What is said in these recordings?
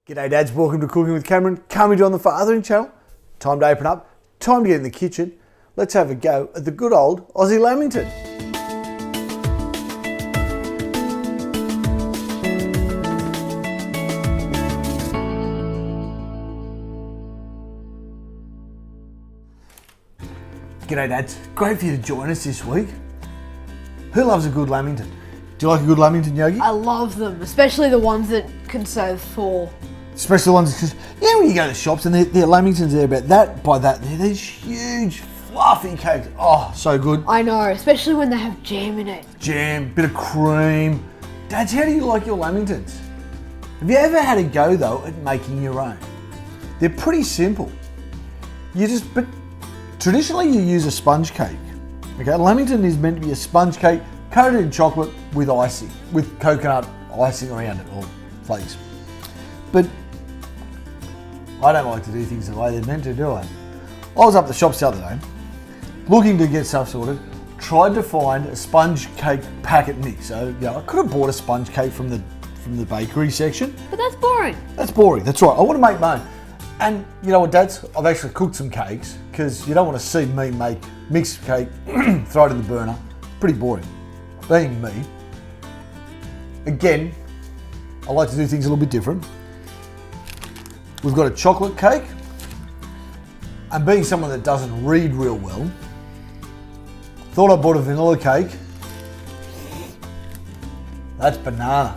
G'day dads, welcome to Cooking with Cameron, coming to you on the Fathering channel. Time to open up, time to get in the kitchen. Let's have a go at the good old Aussie lamington. G'day dads, great for you to join us this week. Who loves a good lamington? Do you like a good lamington, Yogi? I love them, especially the ones that can serve four. Especially the ones, because when you go to the shops and they're lamingtons, they're about that by that. They're these huge, fluffy cakes. Oh, so good. I know, especially when they have jam in it. Jam, bit of cream. Dads, how do you like your lamingtons? Have you ever had a go though at making your own? They're pretty simple. But traditionally you use a sponge cake. Okay, a lamington is meant to be a sponge cake coated in chocolate with icing, with coconut icing around it or flakes. But I don't like to do things the way they're meant to, do I? I was up the shops the other day, looking to get stuff sorted, tried to find a sponge cake packet mix. So I could have bought a sponge cake from the bakery section. But that's boring. That's boring, that's right. I want to make mine. And you know what, dads? I've actually cooked some cakes because you don't want to see me make mixed cake, throw it in the burner. Pretty boring. Being me, again, I like to do things a little bit different. We've got a chocolate cake, and being someone that doesn't read real well, thought I bought a vanilla cake. That's banana.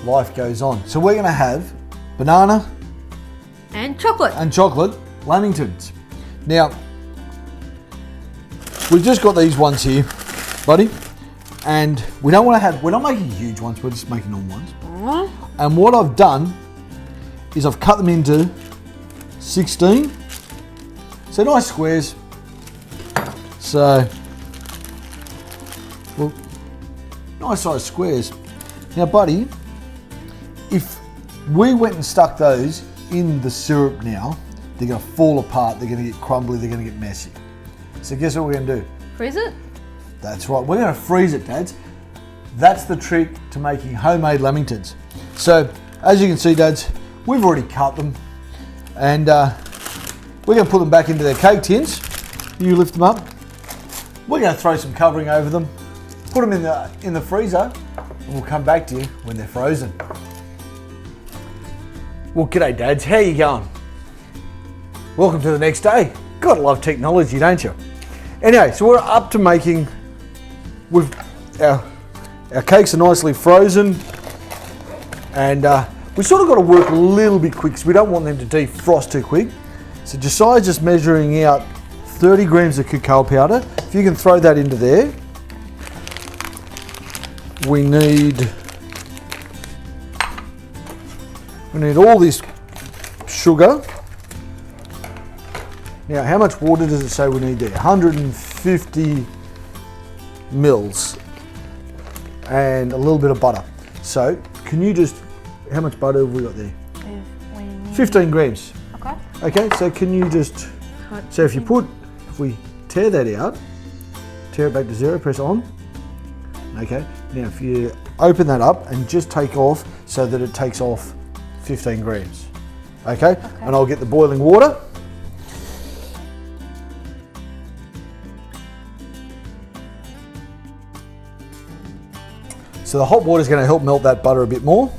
Life goes on. So we're going to have banana And chocolate. lamingtons. Now, we've just got these ones here, buddy, and we're not making huge ones, we're just making normal ones. And what I've done is I've cut them into 16, so nice squares. So, well, nice size squares. Now, buddy, if we went and stuck those in the syrup now, they're going to fall apart, they're going to get crumbly, they're going to get messy. So guess what we're going to do? Freeze it? That's right, we're going to freeze it, dads. That's the trick to making homemade lamingtons. So, as you can see, dads, we've already cut them, and we're going to put them back into their cake tins. You lift them up. We're going to throw some covering over them, put them in the freezer, and we'll come back to you when they're frozen. Well, g'day dads, how you going? Welcome to the next day. Gotta love technology, don't you? Anyway, so we're up to making, our cakes are nicely frozen, and we sort of got to work a little bit quick because we don't want them to defrost too quick. So Josiah's just measuring out 30 grams of cacao powder. If you can throw that into there. We need all this sugar. Now, how much water does it say we need there? 150 mils and a little bit of butter. So, can you just, how much butter have we got there? 15 grams. Okay. Okay, so can you just, so if we tear that out, tear it back to zero, press on. Okay, now if you open that up and just take off so that it takes off 15 grams. Okay, and I'll get the boiling water. So the hot water is going to help melt that butter a bit more.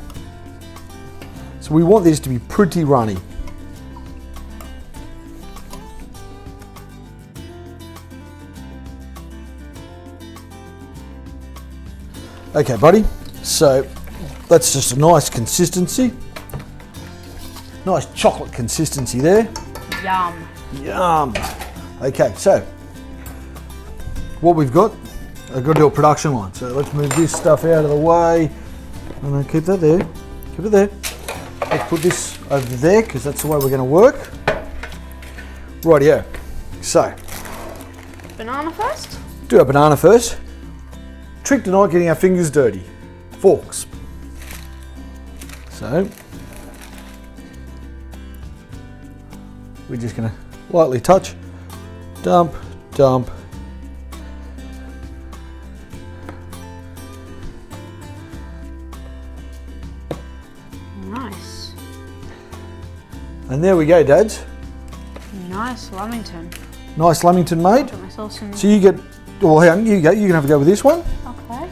So we want this to be pretty runny. Okay, buddy, so that's just a nice consistency. Nice chocolate consistency there. Yum. Yum. Okay, so what we've got, I've got to do a production line. So let's move this stuff out of the way. And then keep that there. Keep it there. Let's put this over there because that's the way we're going to work. Rightio. So, Banana first? do our banana first. Trick to not getting our fingers dirty. Forks. So, we're just going to lightly touch. Dump, dump. Nice. And there we go, Dads. Nice Lamington. Nice Lamington made. Got myself some. So you get, well, hang on, you go. You can have a go with this one. Okay.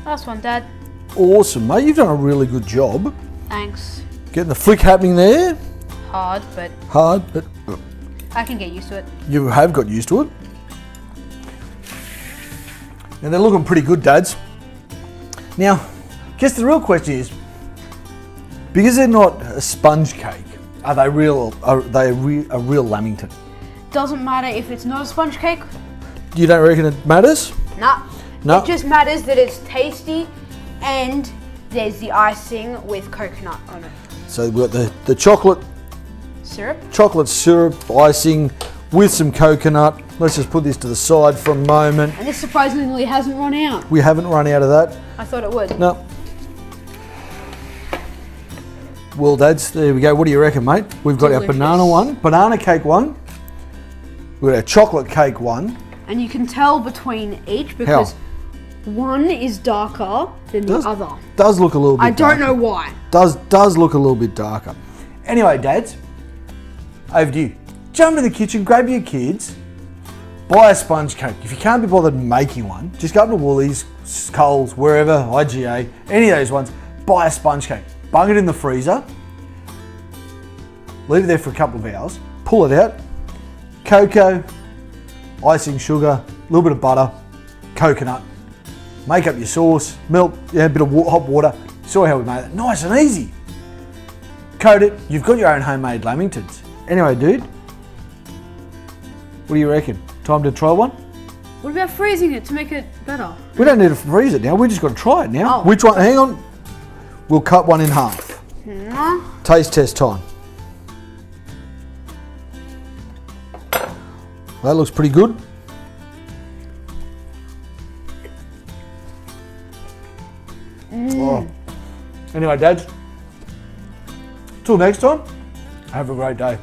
Last one, Dad. Awesome, mate. You've done a really good job. Thanks. Getting the flick happening there. Hard, but Hard, but I can get used to it. you have got used to it. And they're looking pretty good, Dads. Now, I guess the real question is, because they're not a sponge cake, are they real? Are they a real Lamington? Doesn't matter if it's not a sponge cake. You don't reckon it matters? Nah. No. It just matters that it's tasty and there's the icing with coconut on it. So we've got the chocolate Syrup. syrup icing with some coconut. Let's just put this to the side for a moment. And this surprisingly hasn't run out. We haven't run out of that. I thought it would. No. Well, Dads, there we go. What do you reckon, mate? We've got Delicious. our banana one, banana cake one. We've got our chocolate cake one. And you can tell between each because one is darker than the other. Does look a little bit I don't darker. know why. Does look a little bit darker. Anyway, Dads, over to you. Jump in the kitchen, grab your kids, buy a sponge cake. If you can't be bothered making one, just go up to Woolies, Coles, wherever, IGA, any of those ones, buy a sponge cake. Bung it in the freezer, leave it there for a couple of hours, pull it out, cocoa, icing, sugar, a little bit of butter, coconut, make up your sauce, milk, a bit of hot water. Saw how we made it. Nice and easy. Coat it, you've got your own homemade Lamingtons. Anyway, dude, what do you reckon? Time to try one? What about freezing it to make it better? We don't need to freeze it now, we just got to try it now. Oh. Which one? Hang on. We'll cut one in half. Taste test time. That looks pretty good. Oh. Anyway, Dads, till next time, have a great day.